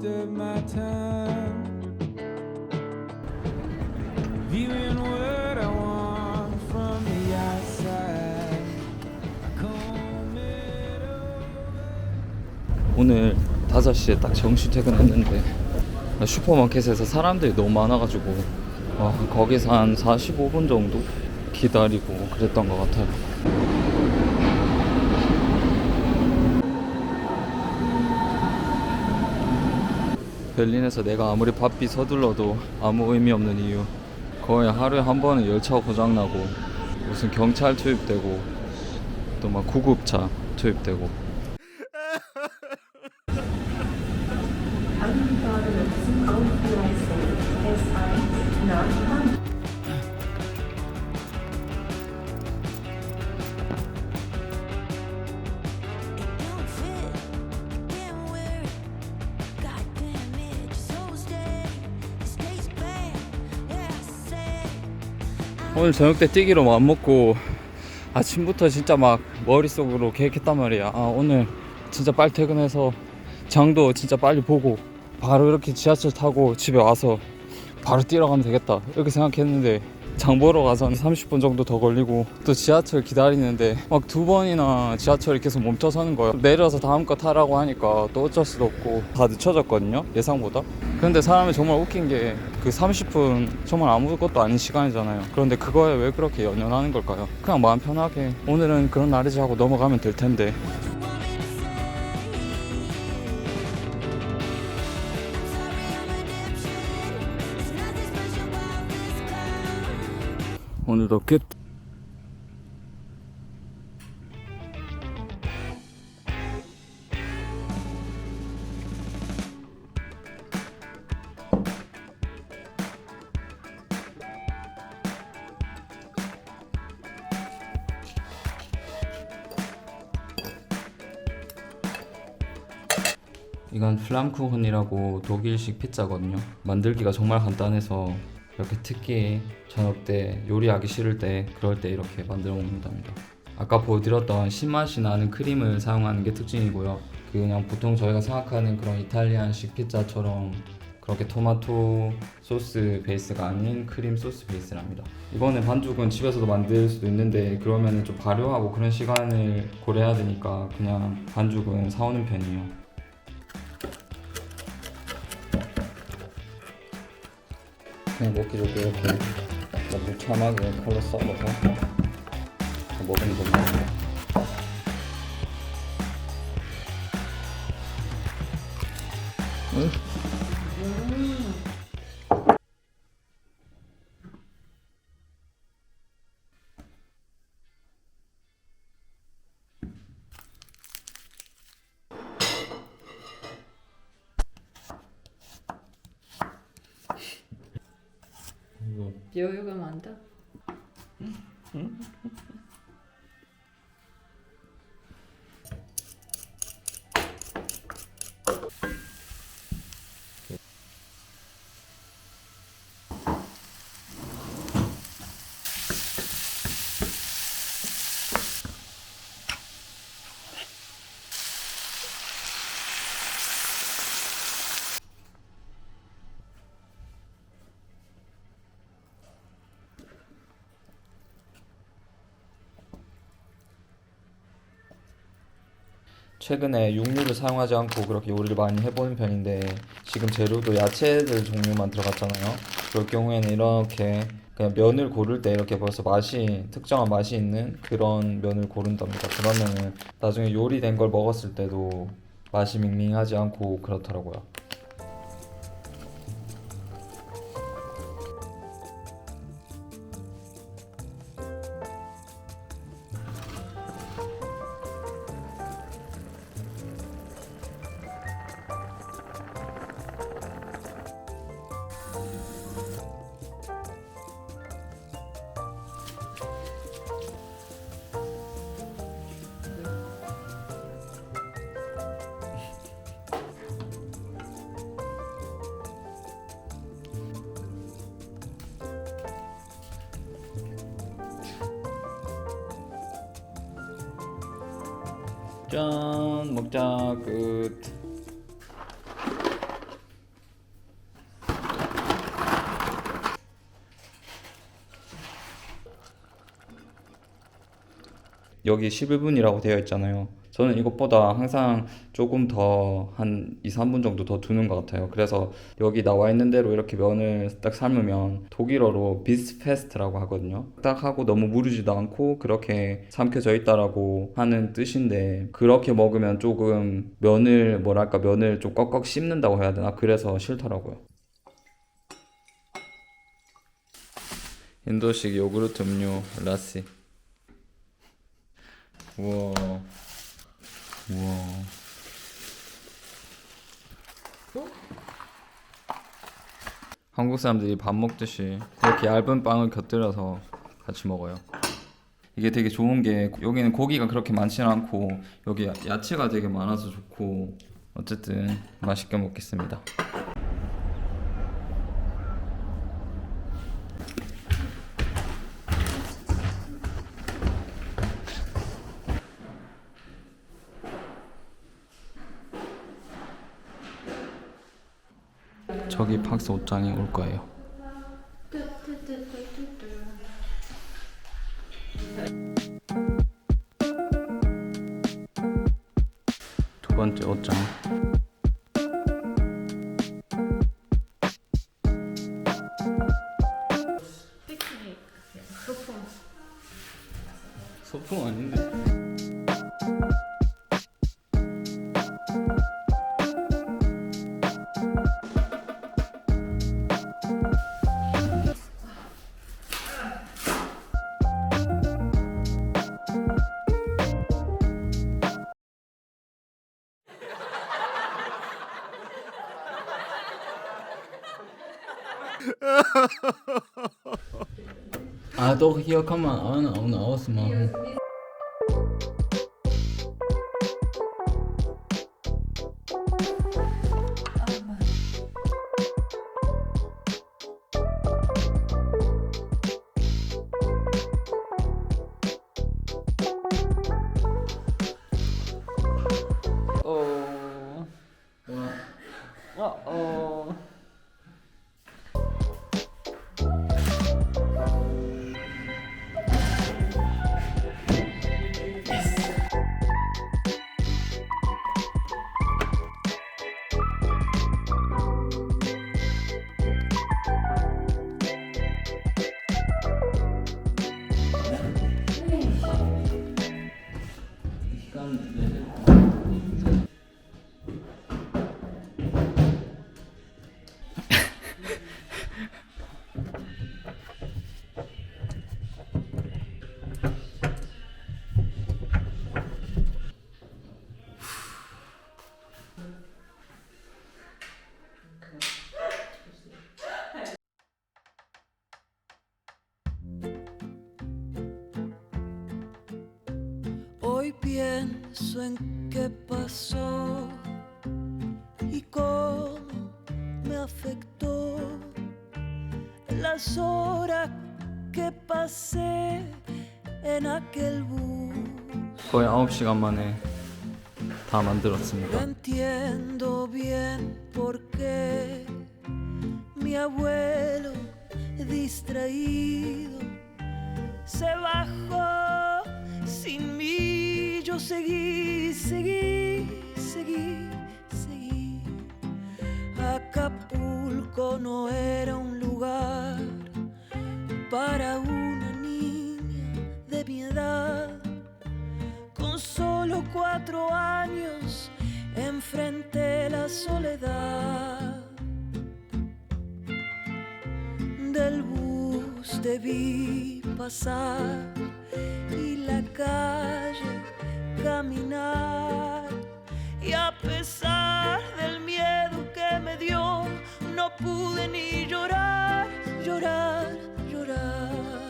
wasted my time viewing what I want from the outside. Comb it over. 오늘 5시에 딱 정시 퇴근했는데 슈퍼마켓에서 사람들이 너무 많아가지고 거기서 한 45분 정도 기다리고 그랬던 것 같아요. 베를린에서 내가 아무리 바삐 서둘러도 아무 의미 없는 이유, 거의 하루에 한 번은 열차 고장나고 무슨 경찰 투입되고 또 막 구급차 투입되고. 오늘 저녁 때 뛰기로 맘먹고 아침부터 진짜 막 머릿속으로 계획했단 말이야. 오늘 진짜 빨리 퇴근해서 장도 진짜 빨리 보고 바로 이렇게 지하철 타고 집에 와서 바로 뛰러 가면 되겠다 이렇게 생각했는데, 장 보러 가서 한 30분 정도 더 걸리고 또 지하철 기다리는데 막 2번이나 지하철이 계속 멈춰서는 거예요. 내려서 다음 거 타라고 하니까 또 어쩔 수도 없고 다 늦춰졌거든요, 예상보다. 근데 사람이 정말 웃긴 게 그 30분 정말 아무것도 아닌 시간이잖아요. 그런데 그거에 왜 그렇게 연연하는 걸까요? 그냥 마음 편하게 오늘은 그런 날이지 하고 넘어가면 될 텐데. 오늘도 끝. 이건 플람쿠혼이라고 독일식 피자거든요. 만들기가 정말 간단해서 이렇게 특히 저녁 때 요리하기 싫을 때 그럴 때 이렇게 만들어 먹는답니다. 아까 보여드렸던 신맛이 나는 크림을 사용하는 게 특징이고요. 그냥 보통 저희가 생각하는 그런 이탈리안식 피자처럼 그렇게 토마토 소스 베이스가 아닌 크림 소스 베이스랍니다. 이번에 반죽은 집에서도 만들 수도 있는데 그러면 좀 발효하고 그런 시간을 고려해야 되니까 그냥 반죽은 사오는 편이에요. 그냥 먹기 좋게 이렇게 무참하게 칼로 썰어서 먹으면 됩니다. 여유가 많다. 최근에 육류를 사용하지 않고 그렇게 요리를 많이 해보는 편인데, 지금 재료도 야채들 종류만 들어갔잖아요. 그럴 경우에는 이렇게 그냥 면을 고를 때 이렇게 벌써 특정한 맛이 있는 그런 면을 고른답니다. 그러면은 나중에 요리된 걸 먹었을 때도 맛이 밍밍하지 않고 그렇더라고요. 짠! 먹자. 끝. 여기 11분이라고 되어 있잖아요. 저는 이것보다 항상 조금 더 한 2, 3분 정도 더 두는 것 같아요. 그래서 여기 나와 있는 대로 이렇게 면을 딱 삶으면 독일어로 비스페스트라고 하거든요. 딱 하고 너무 무르지도 않고 그렇게 삼켜져 있다라고 하는 뜻인데, 그렇게 먹으면 조금 면을 뭐랄까 면을 좀 꺽꺽 씹는다고 해야 되나? 그래서 싫더라고요. 인도식 요구르트 음료 라시. 우와. 우와. 한국 사람들이 밥 먹듯이 이렇게 얇은 빵을 곁들여서 같이 먹어요. 이게 되게 좋은 게 여기는 고기가 그렇게 많지는 않고 여기 야채가 되게 많아서 좋고, 어쨌든 맛있게 먹겠습니다. 저기 팍스 옷장이 올 거예요. 두 번째 옷장. 피크닉 소품. 소품 아닌데. Ah, doch, hier kann man auch ausmachen. Oh. Oh. Hoy pienso en qué pasó y cómo me afectó las horas que pasé en aquel bus. 거의 9시간 만에 다 No 만들었습니다. entiendo bien por qué mi abuelo distraído se bajó sin mí. Yo seguí. Acapulco no era un lugar para una niña de mi edad. Con solo 4 años enfrenté la soledad. Del bus te vi pasar y la calle caminar, y a pesar del miedo que me dio, no pude ni llorar.